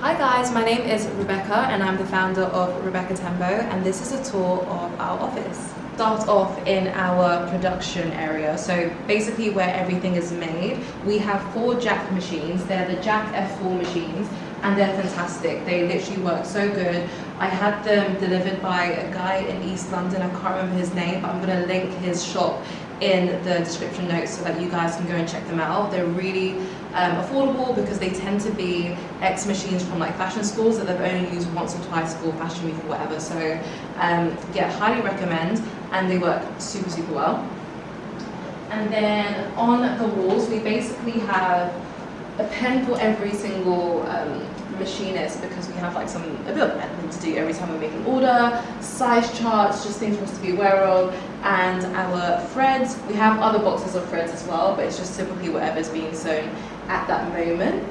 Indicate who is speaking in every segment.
Speaker 1: Hi guys, my name is Rebecca and I'm the founder of Rebecca Tembo, and this is a tour of our office. Start off in our production area, so basically where everything is made. We have 4 jack machines. They're the Jack F4 machines and they're fantastic. They literally work so good. I had them delivered by a guy in East London. I can't remember his name, but I'm going to link his shop in the description notes so that you guys can go and check them out. They're really affordable because they tend to be ex-machines from like fashion schools that they've only used once or twice for fashion week or whatever. So yeah, highly recommend, and they work super well. And then on the walls we basically have a pen for every single machinist, because we have like a bit of admin to do every time we make an order, size charts, just things for us to be aware of, and our threads. We have other boxes of threads as well, but it's just typically whatever's being sewn at that moment.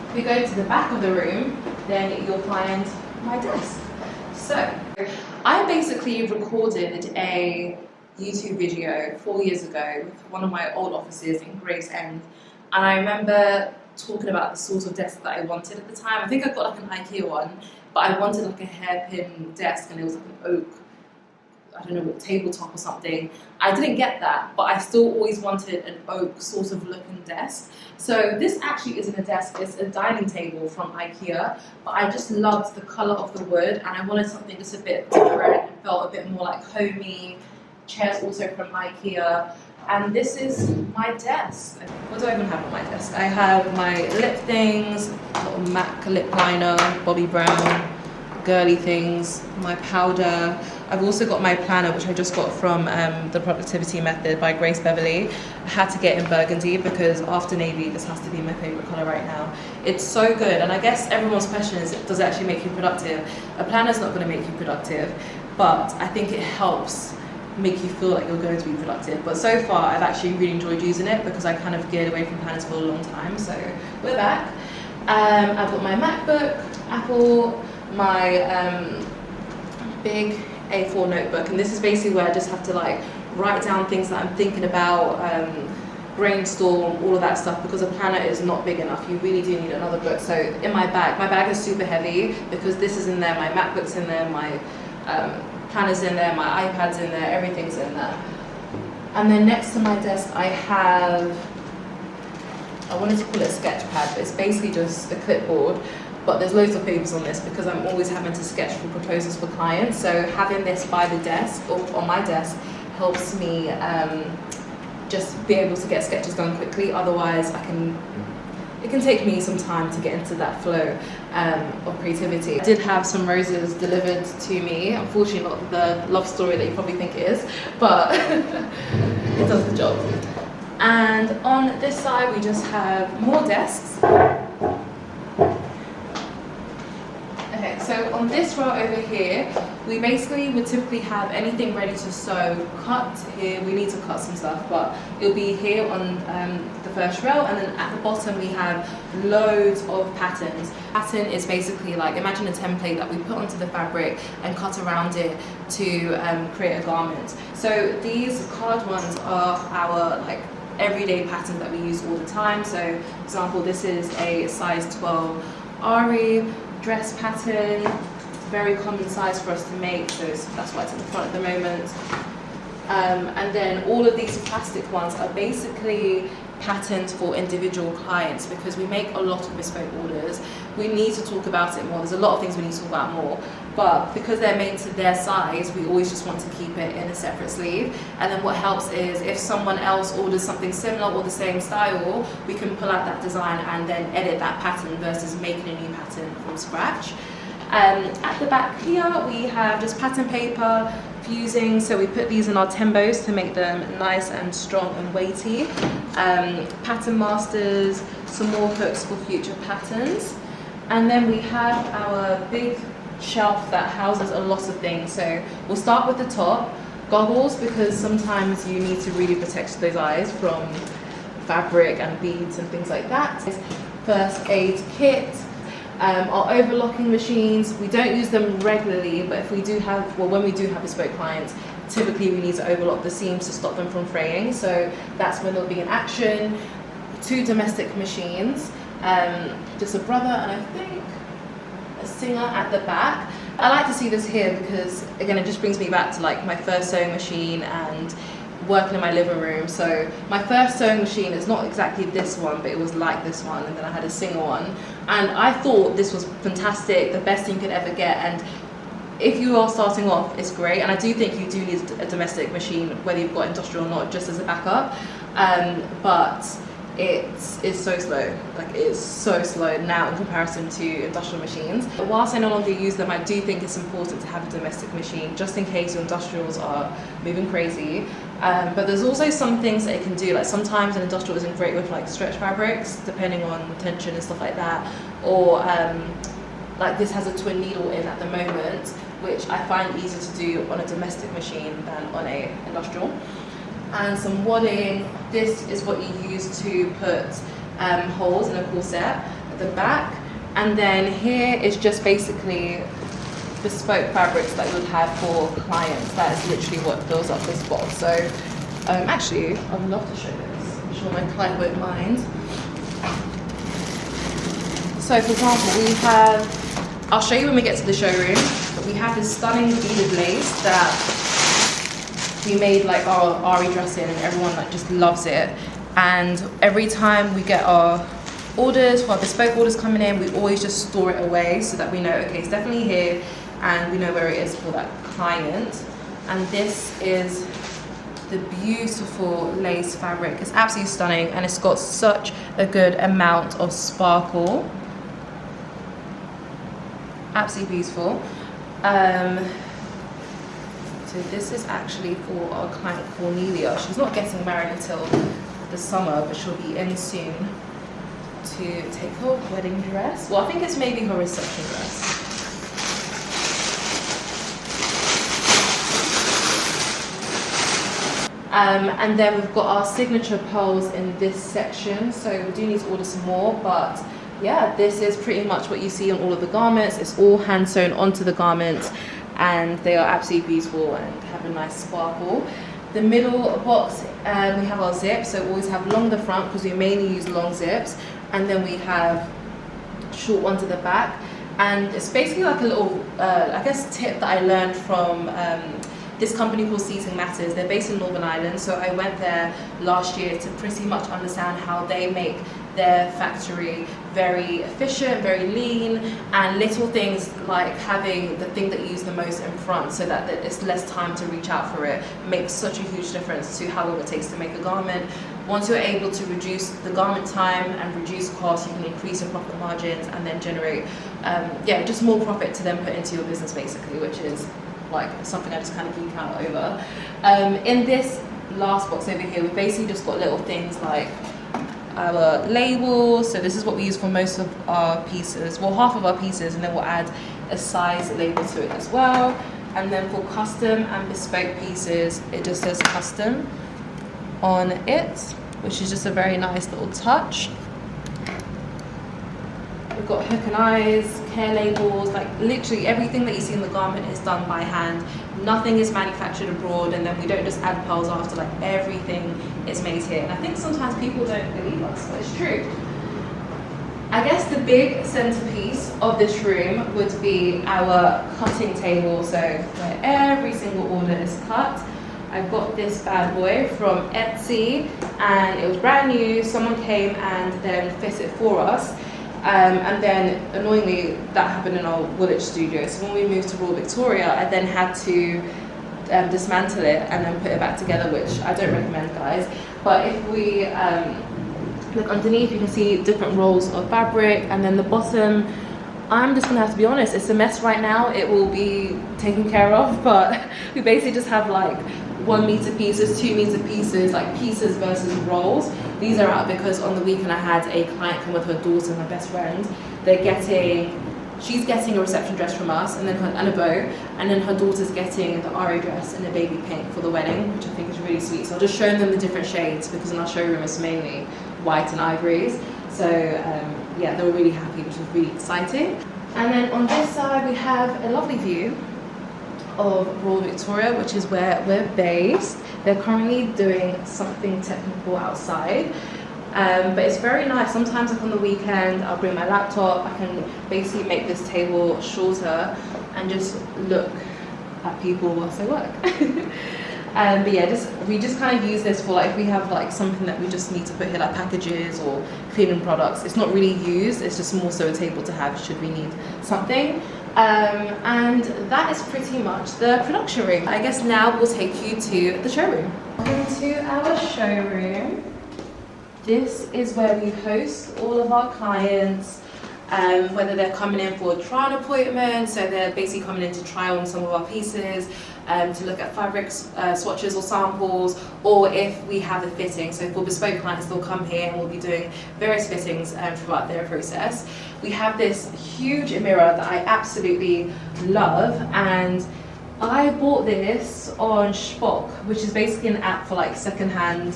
Speaker 1: If we go to the back of the room, then you'll find my desk. So I basically recorded a YouTube video 4 years ago with one of my old offices in Grace End, and I remember talking about the sort of desk that I wanted at the time. I think I got like an IKEA one, but I wanted like a hairpin desk, and it was like an oak, I don't know what, tabletop or something. I didn't get that, but I still always wanted an oak sort of looking desk. So this actually isn't a desk, it's a dining table from IKEA, but I just loved the colour of the wood and I wanted something just a bit different and felt a bit more like homey. Chairs also from IKEA. And this is my desk. What do I even have on my desk? I have my lip things, little MAC lip liner, Bobbi Brown, girly things, my powder. I've also got my planner, which I just got from The Productivity Method by Grace Beverly. I had to get in burgundy because after navy, this has to be my favorite color right now. It's so good, and I guess everyone's question is, does it actually make you productive? A planner's not gonna make you productive, but I think it helps make you feel like you're going to be productive. But so far I've actually really enjoyed using it because I kind of geared away from planners for a long time. So we're back. I've got my MacBook, Apple, my big A4 notebook, and this is basically where I just have to like write down things that I'm thinking about, brainstorm, all of that stuff, because a planner is not big enough. You really do need another book. So in my bag is super heavy because this is in there, my MacBook's in there, my planner's in there, my iPad's in there, everything's in there. And then next to my desk I wanted to call it a sketch pad, but it's basically just a clipboard, but there's loads of papers on this because I'm always having to sketch for proposals for clients. So having this by the desk, or on my desk, helps me just be able to get sketches done quickly. Otherwise it can take me some time to get into that flow of creativity. I did have some roses delivered to me. Unfortunately not the love story that you probably think it is, but it does the job. And on this side we just have more desks. Okay, so on this row over here, we basically would typically have anything ready to sew, cut here. We need to cut some stuff, but it'll be here on the first row, and then at the bottom we have loads of patterns. Pattern is basically like, imagine a template that we put onto the fabric and cut around it to create a garment. So these card ones are our like everyday patterns that we use all the time. So for example, this is a size 12 Ari dress pattern, very common size for us to make, so that's why it's in the front at the moment. And then all of these plastic ones are basically patterns for individual clients, because we make a lot of bespoke orders. We need to talk about it more. There's a lot of things we need to talk about more, but because they're made to their size, we always just want to keep it in a separate sleeve. And then what helps is if someone else orders something similar or the same style, we can pull out that design and then edit that pattern versus making a new pattern from scratch. At the back here we have just pattern paper, fusing, so we put these in our Tembos to make them nice and strong and weighty. Pattern masters, some more hooks for future patterns. And then we have our big shelf that houses a lot of things. So we'll start with the top, goggles, because sometimes you need to really protect those eyes from fabric and beads and things like that. First aid kit. Our overlocking machines, we don't use them regularly, but if we do have, well, when we do have bespoke clients, typically we need to overlock the seams to stop them from fraying, so that's when they'll be in action. 2 domestic machines, just a brother and I think a singer at the back. I like to see this here because again it just brings me back to like my first sewing machine and working in my living room. So my first sewing machine is not exactly this one, but it was like this one, and then I had a Singer one, and I thought this was fantastic, the best thing you could ever get. And if you are starting off, it's great, and I do think you do need a domestic machine, whether you've got industrial or not, just as a backup. But it's so slow, like it's so slow now in comparison to industrial machines. But whilst I no longer use them, I do think it's important to have a domestic machine just in case your industrials are moving crazy. But there's also some things that it can do, like sometimes an industrial isn't great with like stretch fabrics, depending on tension and stuff like that, or like this has a twin needle in at the moment, which I find easier to do on a domestic machine than on a industrial. And some wadding. This is what you use to put holes in a corset at the back. And then here is just basically bespoke fabrics that you would have for clients. That is literally what fills up this box. So actually, I would love to show this. I'm sure my client won't mind. So for example, we have, I'll show you when we get to the showroom, but we have this stunning beaded lace that we made like our Ari dress in, and everyone like just loves it. And every time we get our orders, for our bespoke orders coming in, we always just store it away so that we know, okay, it's definitely here, and we know where it is for that client. And this is the beautiful lace fabric. It's absolutely stunning, and it's got such a good amount of sparkle. Absolutely beautiful. So this is actually for our client Cornelia. She's not getting married until the summer, but she'll be in soon to take her wedding dress. Well, I think it's maybe her reception dress. And then we've got our signature pearls in this section, so we do need to order some more, but yeah, this is pretty much what you see on all of the garments. It's all hand sewn onto the garments, and they are absolutely beautiful and have a nice sparkle. The middle box, we have our zips, so we always have long at the front because we mainly use long zips, and then we have short ones at the back. And it's basically like a little, I guess, tip that I learned from this company called Seating Matters. They're based in Northern Ireland, so I went there last year to pretty much understand how they make their factory very efficient, very lean, and little things like having the thing that you use the most in front so that it's less time to reach out for it makes such a huge difference to how long it takes to make a garment. Once you're able to reduce the garment time and reduce costs, you can increase your profit margins and then generate just more profit to then put into your business basically, which is like something I just kind of geek out over. In this last box over here, we basically just got little things like our labels. So this is what we use for most of our pieces, well, half of our pieces, and then we'll add a size label to it as well. And then for custom and bespoke pieces, it just says custom on it, which is just a very nice little touch. We've got hook and eyes, care labels, like literally everything that you see in the garment is done by hand. Nothing is manufactured abroad, and then we don't just add pearls after, like everything is made here. And I think sometimes people don't believe us, but it's true. I guess the big centerpiece of this room would be our cutting table, so where every single order is cut. I've got this bad boy from Etsy, and it was brand new. Someone came and then fit it for us. And then annoyingly that happened in our Woolwich studio, so when we moved to Royal Victoria I then had to dismantle it and then put it back together, which I don't recommend, guys. But if we look underneath, you can see different rolls of fabric, and then the bottom, I'm just gonna have to be honest, it's a mess right now. It will be taken care of, but we basically just have like 1 meter pieces, 2 meter pieces, like pieces versus rolls. These are out because on the weekend I had a client come with her daughter and her best friend. She's getting a reception dress from us, and a bow, and then her daughter's getting the Ari dress in a baby pink for the wedding, which I think is really sweet. So I'll just show them the different shades because in our showroom it's mainly white and ivories. So yeah, they were really happy, which was really exciting. And then on this side we have a lovely view of Royal Victoria, which is where we're based. They're currently doing something technical outside. But it's very nice. Sometimes like on the weekend I'll bring my laptop, I can basically make this table shorter and just look at people whilst I work. But yeah, we just kind of use this for like if we have like something that we just need to put here, like packages or cleaning products. It's not really used, it's just more so a table to have should we need something. And that is pretty much the production room. I guess now we'll take you to the showroom. Into our showroom. This is where we host all of our clients, whether they're coming in for a trial appointment, so they're basically coming in to try on some of our pieces, to look at fabric swatches or samples, or if we have a fitting. So for bespoke clients, they'll come here and we'll be doing various fittings throughout their process. We have this huge mirror that I absolutely love, and I bought this on Shpock, which is basically an app for like secondhand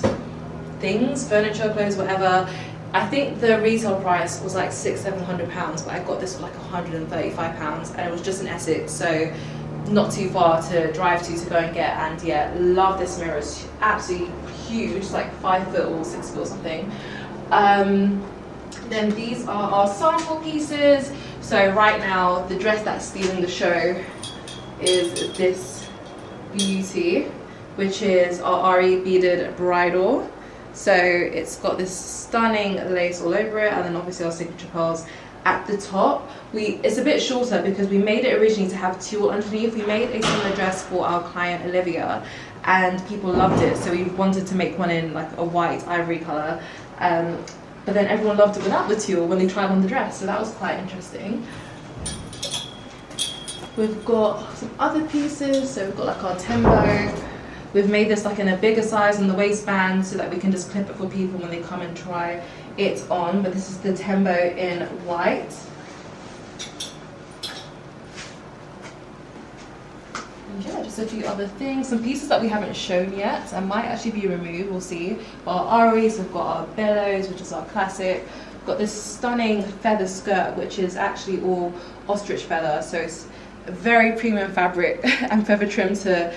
Speaker 1: things, furniture, clothes, whatever. I think the retail price was like £600–700, but I got this for like £135, and it was just in Essex, so not too far to drive to go and get. And yeah, love this mirror. It's absolutely huge, like 5 foot or 6 foot or something. Then these are our sample pieces. So right now the dress that's stealing the show is this beauty, which is our RE beaded bridal. So it's got this stunning lace all over it, and then obviously our signature pearls at the top. It's a bit shorter because we made it originally to have tulle underneath. We made a similar dress for our client Olivia, and people loved it, so we wanted to make one in like a white ivory color. But then everyone loved it without the tulle when they tried on the dress, so that was quite interesting. We've got some other pieces, so we've got like our tembo. We've made this like in a bigger size in the waistband so that we can just clip it for people when they come and try it on. But this is the tembo in white. And yeah, just a few other things. Some pieces that we haven't shown yet and might actually be removed, we'll see. Our Aries, we've got our bellows, which is our classic. We've got this stunning feather skirt, which is actually all ostrich feather. So it's a very premium fabric and feather trim to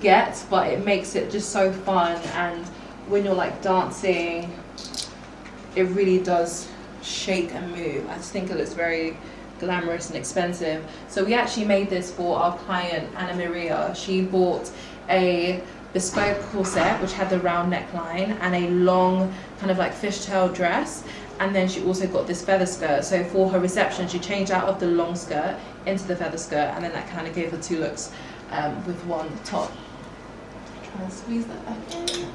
Speaker 1: get, but it makes it just so fun, and when you're like dancing it really does shake and move. I just think it looks very glamorous and expensive. So we actually made this for our client Anna Maria. She bought a bespoke corset which had the round neckline and a long kind of like fishtail dress, and then she also got this feather skirt. So for her reception she changed out of the long skirt into the feather skirt, and then that kind of gave her 2 looks with one top. Try and squeeze that back in.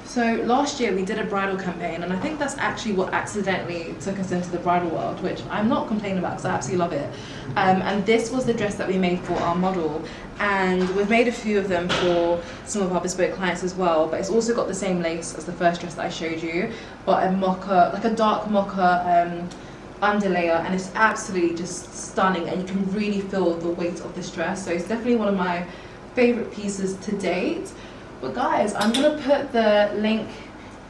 Speaker 1: So last year we did a bridal campaign, and I think that's actually what accidentally took us into the bridal world, which I'm not complaining about because I absolutely love it. And this was the dress that we made for our model, and we've made a few of them for some of our bespoke clients as well, but it's also got the same lace as the first dress that I showed you, but a mocha, like a dark mocha underlayer, and it's absolutely just stunning, and you can really feel the weight of this dress. So it's definitely one of my favorite pieces to date. But guys, I'm gonna put the link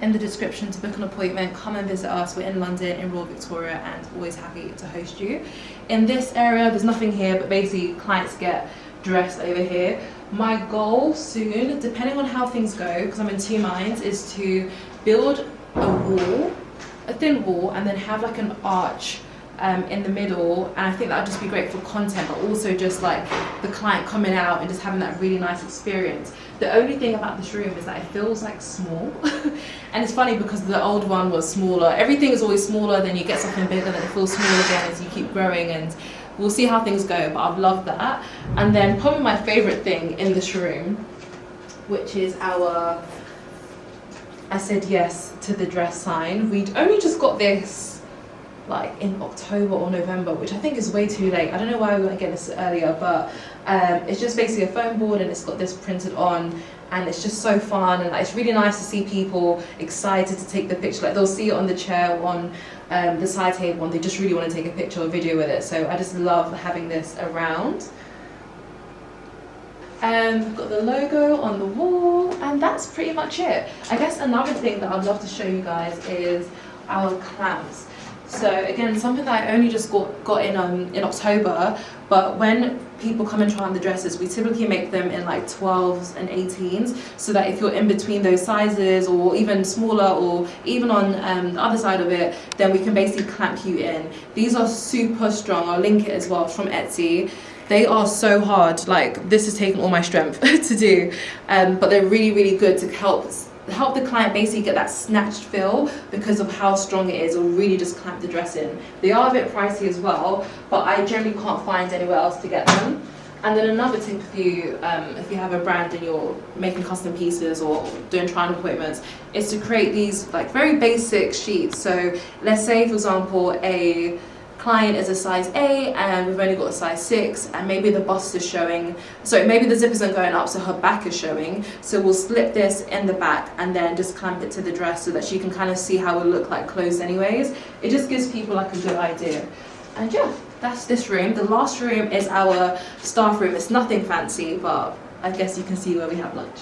Speaker 1: in the description to book an appointment. Come and visit us. We're in London, in Royal Victoria, and always happy to host you. In this area there's nothing here, but basically clients get dressed over here. My goal soon, depending on how things go, because I'm in 2 minds, is to build a wall, a thin wall, and then have like an arch in the middle, and I think that would just be great for content, but also just like the client coming out and just having that really nice experience. The only thing about this room is that it feels like small and it's funny because the old one was smaller. Everything is always smaller, then you get something bigger, then it feels smaller again as you keep growing, and we'll see how things go, but I've loved that. And then probably my favorite thing in this room, which is our I said yes to the dress sign. We'd only just got this like in October or November, which I think is way too late. I don't know why we weren't getting this earlier, but it's just basically a foam board and it's got this printed on, and it's just so fun, and like, it's really nice to see people excited to take the picture. Like they'll see it on the chair or on the side table and they just really want to take a picture or video with it. So I just love having this around. We've got the logo on the wall, and that's pretty much it. I guess another thing that I'd love to show you guys is our clamps. So again, something that I only just got in October, but when people come and try on the dresses, we typically make them in like 12s and 18s, so that if you're in between those sizes or even smaller or even on the other side of it, then we can basically clamp you in. These are super strong. I'll link it as well, from Etsy. They are so hard, like this has taken all my strength to do, but they're really, really good to help the client basically get that snatched feel because of how strong it is, or really just clamp the dress in. They are a bit pricey as well, but I generally can't find anywhere else to get them. And then another tip for you, if you have a brand and you're making custom pieces or doing try-on appointments, is to create these like very basic sheets. So let's say, for example, a client is a size 8 and we've only got a size 6, and maybe the bust is showing, so maybe the zip isn't going up, so her back is showing. So we'll slip this in the back and then just clamp it to the dress so that she can kind of see how it look like closed anyways. It just gives people like a good idea. And yeah, that's this room. The last room is our staff room. It's nothing fancy, but I guess you can see where we have lunch.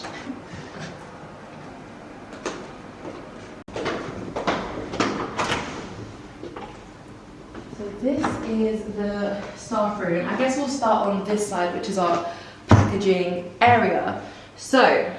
Speaker 1: This is the staff room. I guess we'll start on this side, which is our packaging area. So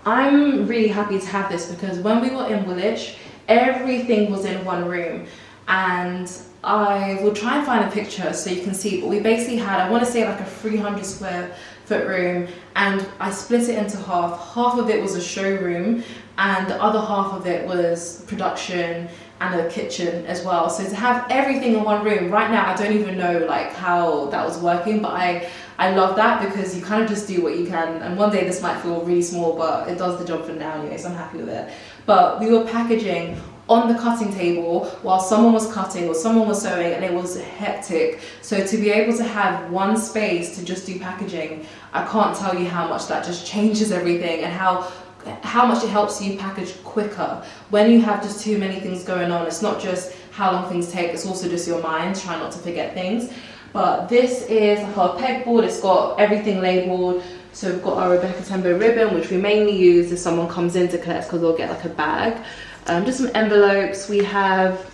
Speaker 1: I'm really happy to have this because when we were in Woolwich, everything was in one room, and I will try and find a picture so you can see, but we basically had, I want to say like a 300 square foot room, and I split it into half. Half of it was a showroom and the other half of it was production and a kitchen as well. So to have everything in one room, right now I don't even know like how that was working, but I love that because you kind of just do what you can, and one day this might feel really small, but it does the job for now anyway, so I'm happy with it. But we were packaging on the cutting table while someone was cutting or someone was sewing, and it was hectic. So to be able to have one space to just do packaging, I can't tell you how much that just changes everything, and how much it helps you package quicker. When you have just too many things going on, it's not just how long things take, it's also just your mind, try not to forget things. But this is like our pegboard, it's got everything labelled. So we've got our Rebecca Tembo ribbon, which we mainly use if someone comes in to collect, because they'll get like a bag. Just some envelopes. We have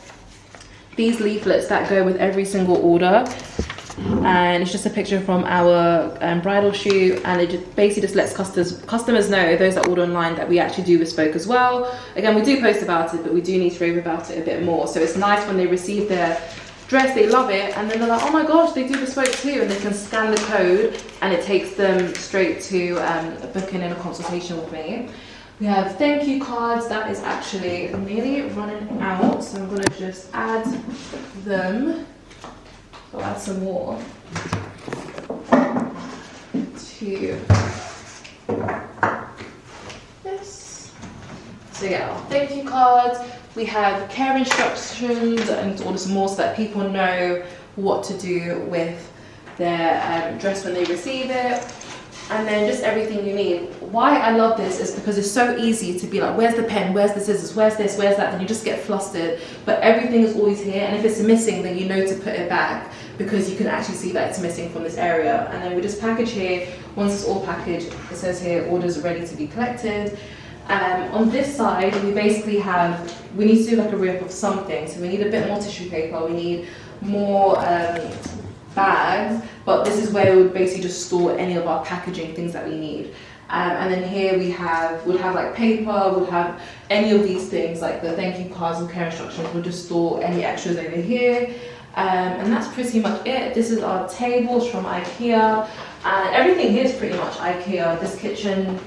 Speaker 1: these leaflets that go with every single order, and it's just a picture from our bridal shoot, and it basically just lets customers know, those that order online, that we actually do bespoke as well. Again, we do post about it, but we do need to rave about it a bit more. So it's nice when they receive their dress, they love it, and then they're like, oh my gosh, they do bespoke too, and they can scan the code and it takes them straight to booking in a consultation with me. We have thank you cards. That is actually nearly running out, so I'm going to just add them. I'll add some more to this. So yeah, thank you cards. We have care instructions, and order some more so that people know what to do with their dress when they receive it. And then just everything you need. Why I love this is because it's so easy to be like, where's the pen, where's the scissors, where's this, where's that, then you just get flustered. But everything is always here, and if it's missing, then you know to put it back, because you can actually see that it's missing from this area. And then we just package here. Once it's all packaged, it says here, orders are ready to be collected. On this side, we basically have, we need to do like a rip of something. So we need a bit more tissue paper, we need more bags, but this is where we would basically just store any of our packaging things that we need. And then here we would have like paper, would have any of these things like the thank you cards and care instructions. We'll just store any extras over here. And that's pretty much it. This is our tables from IKEA, and everything here is pretty much IKEA. This kitchen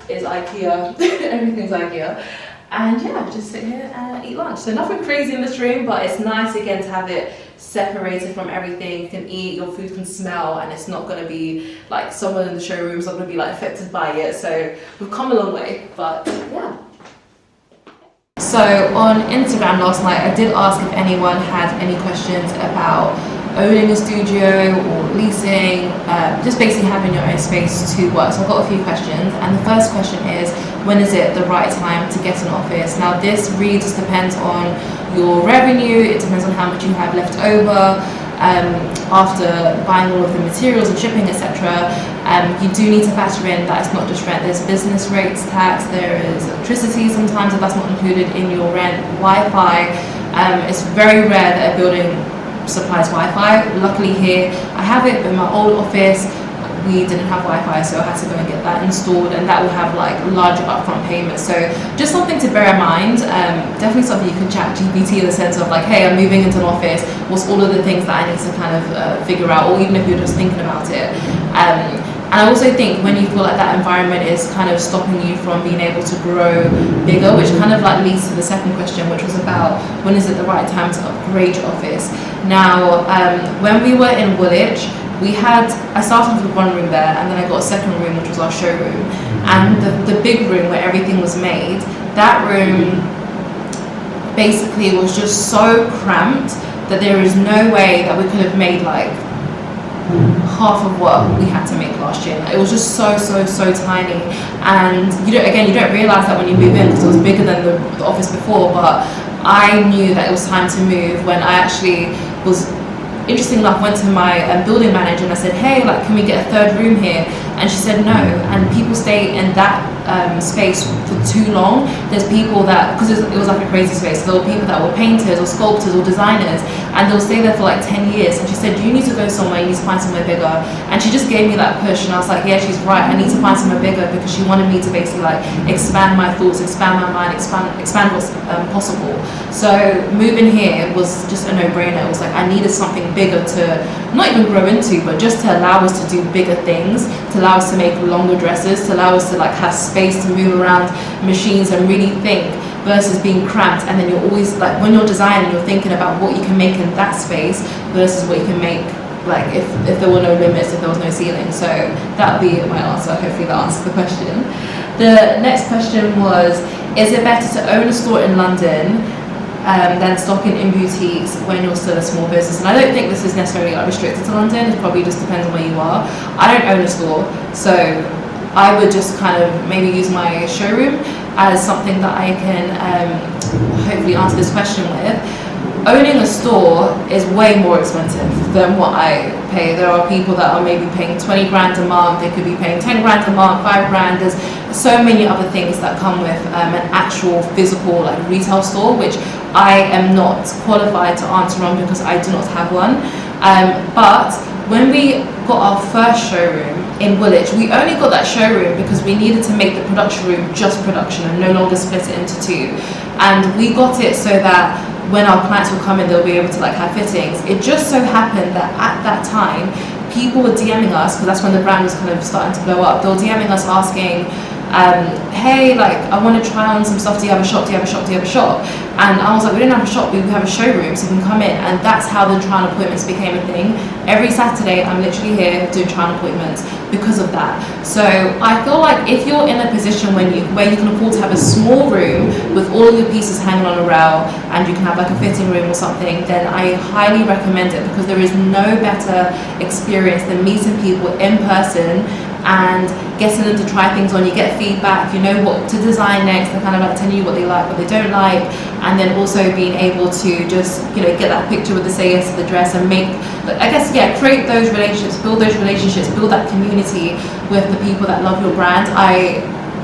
Speaker 1: is IKEA, everything's IKEA. And yeah, just sit here and eat lunch. So nothing crazy in this room, but it's nice again to have it separated from everything. You can eat, your food can smell, and it's not going to be like someone in the showroom's not going to be like affected by it. So we've come a long way, but yeah. So on Instagram last night, I did ask if anyone had any questions about owning a studio or leasing, just basically having your own space to work. So I've got a few questions, and the first question is, when is it the right time to get an office? Now this really just depends on your revenue, it depends on how much you have left over after buying all of the materials and shipping, etc. You do need to factor in that it's not just rent, there's business rates, tax, there is electricity sometimes if that's not included in your rent, Wi-Fi, It's very rare that a building supplies Wi-Fi. Luckily here I have it, but in my old office we didn't have Wi-Fi, so I had to go and get that installed, and that will have like larger upfront payments. So just something to bear in mind. Definitely something you can chat GPT in the sense of like, hey, I'm moving into an office, what's all of the things that I need to kind of figure out, or even if you're just thinking about it. And I also think when you feel like that environment is kind of stopping you from being able to grow bigger, which kind of like leads to the second question, which was about when is it the right time to upgrade your office. Now, when we were in Woolwich, I started with one room there, and then I got a second room, which was our showroom. And the big room where everything was made, that room basically was just so cramped that there is no way that we could have made like half of what we had to make last year. It was just so tiny, and you don't realize that when you move in, because it was bigger than the office before. But I knew that it was time to move when I actually was, interesting enough, went to my building manager and I said, hey, like, can we get a third room here? And she said no. And people stay in that space for too long. There's people that, because it was like a crazy space, there were people that were painters or sculptors or designers, and they'll stay there for like 10 years. And she said, you need to go somewhere, you need to find somewhere bigger. And she just gave me that push, and I was like, yeah, she's right, I need to find somewhere bigger, because she wanted me to basically like expand my thoughts, expand my mind, expand what's possible. So moving here was just a no-brainer. It was like I needed something bigger to not even grow into, but just to allow us to do bigger things, to allow us to make longer dresses, to allow us to like have space to move around machines and really think, versus being cramped. And then you're always like, when you're designing, you're thinking about what you can make in that space versus what you can make like if there were no limits, if there was no ceiling. So that would be my answer. Hopefully that answers the question. The next question was, is it better to own a store in London than stocking in boutiques when you're still a small business? And I don't think this is necessarily like restricted to London. It probably just depends on where you are. I don't own a store, so I would just kind of maybe use my showroom as something that I can hopefully answer this question with. Owning a store is way more expensive than what I pay. There are people that are maybe paying 20 grand a month, they could be paying 10 grand a month, 5 grand. There's so many other things that come with an actual physical like retail store, which I am not qualified to answer on because I do not have one. But when we got our first showroom in Woolwich, we only got that showroom because we needed to make the production room just production and no longer split it into two. And we got it so that when our clients will come in, they'll be able to like have fittings. It just so happened that at that time, people were DMing us, because that's when the brand was kind of starting to blow up. They were DMing us asking, hey, like, I want to try on some stuff. Do you have a shop? Do you have a shop? Do you have a shop? And I was like, we don't have a shop, we have a showroom, so you can come in. And that's how the try-on appointments became a thing. Every Saturday, I'm literally here doing try-on appointments because of that. So I feel like if you're in a position where you can afford to have a small room with all of your pieces hanging on a rail, and you can have like a fitting room or something, then I highly recommend it, because there is no better experience than meeting people in person and getting them to try things on. You get feedback, you know what to design next, they're kind of like telling you what they like, what they don't like, and then also being able to just, you know, get that picture with the say yes to the dress and make, I guess, yeah, create those relationships, build that community with the people that love your brand.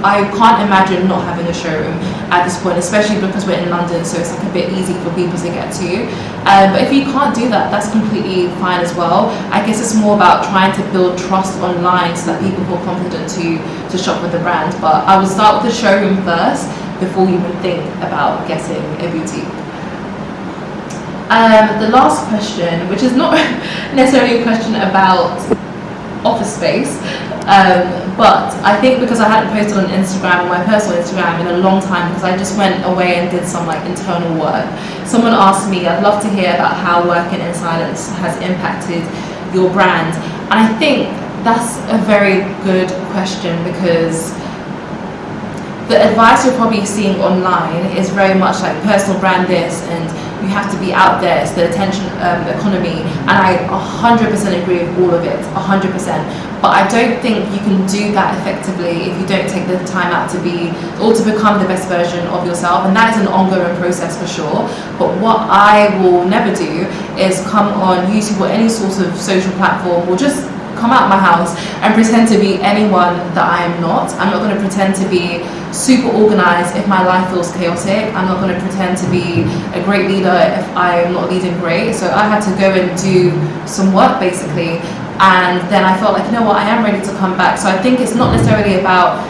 Speaker 1: I can't imagine not having a showroom at this point, especially because we're in London, so it's like a bit easy for people to get to. But if you can't do that, that's completely fine as well. I guess it's more about trying to build trust online so that people feel confident to shop with the brand. But I would start with the showroom first before you even think about getting a boutique. The last question, which is not necessarily a question about office space, but I think because I hadn't posted on Instagram, on my personal Instagram, in a long time, because I just went away and did some like internal work. Someone asked me, I'd love to hear about how working in silence has impacted your brand. And I think that's a very good question, because the advice you're probably seeing online is very much like personal brand this, and you have to be out there, it's the attention economy, and I 100% agree with all of it, 100%. But I don't think you can do that effectively if you don't take the time out to become the best version of yourself, and that is an ongoing process for sure. But what I will never do is come on YouTube or any sort of social platform, or just come out of my house and pretend to be anyone that I am not. I'm not going to pretend to be super organized if my life feels chaotic. I'm not going to pretend to be a great leader if I'm not leading great. So I had to go and do some work basically, and then I felt like, you know what, I am ready to come back. So I think it's not necessarily about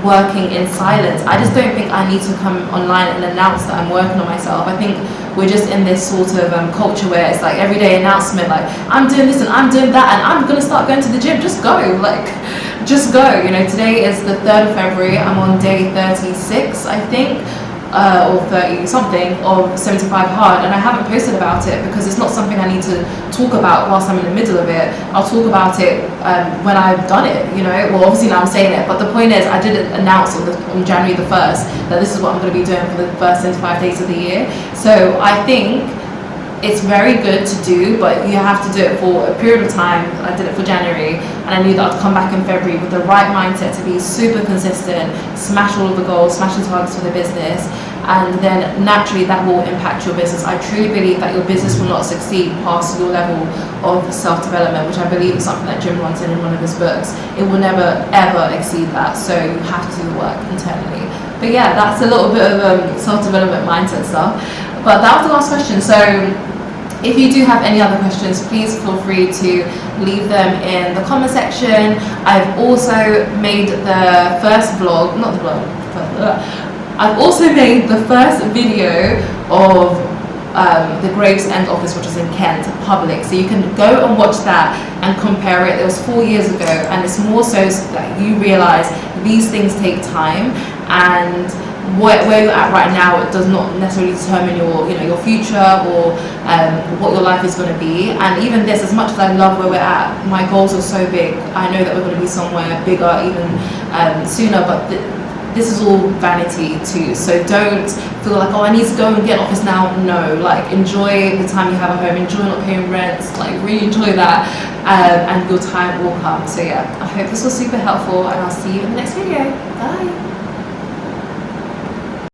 Speaker 1: working in silence. I just don't think I need to come online and announce that I'm working on myself. I think we're just in this sort of culture where it's like everyday announcement, like I'm doing this and I'm doing that and I'm gonna start going to the gym. Just go, like, just go. You know, today is the 3rd of February. I'm on day 36, I think, or 30 something of 75 hard, and I haven't posted about it because it's not something I need to talk about whilst I'm in the middle of it. I'll talk about it when I've done it, you know. Well, obviously now I'm saying it, but the point is I didn't announce on January the 1st that this is what I'm going to be doing for the first 75 days of the year. So I think it's very good to do, but you have to do it for a period of time. I did it for January, and I knew that I'd come back in February with the right mindset to be super consistent, smash all of the goals, smash the targets for the business, and then naturally that will impact your business. I truly believe that your business will not succeed past your level of self-development, which I believe is something that Jim runs in one of his books. It will never ever exceed that, so you have to do the work internally. But yeah, that's a little bit of self-development mindset stuff. But that was the last question. So if you do have any other questions, please feel free to leave them in the comment section. I've also made the first vlog, not the vlog, I've also made the first video of the Gravesend office, which is in Kent, public. So you can go and watch that and compare it. It was 4 years ago, and it's more so that you realize these things take time, and where you're at right now, it does not necessarily determine your future or what your life is going to be. And even this, as much as I love where we're at, my goals are so big. I know that we're going to be somewhere bigger even sooner, but this is all vanity too. So don't feel like, oh, I need to go and get an office now. No, like, enjoy the time you have at home, enjoy not paying rent, like really enjoy that, and your time will come. So yeah, I hope this was super helpful, and I'll see you in the next video. Bye.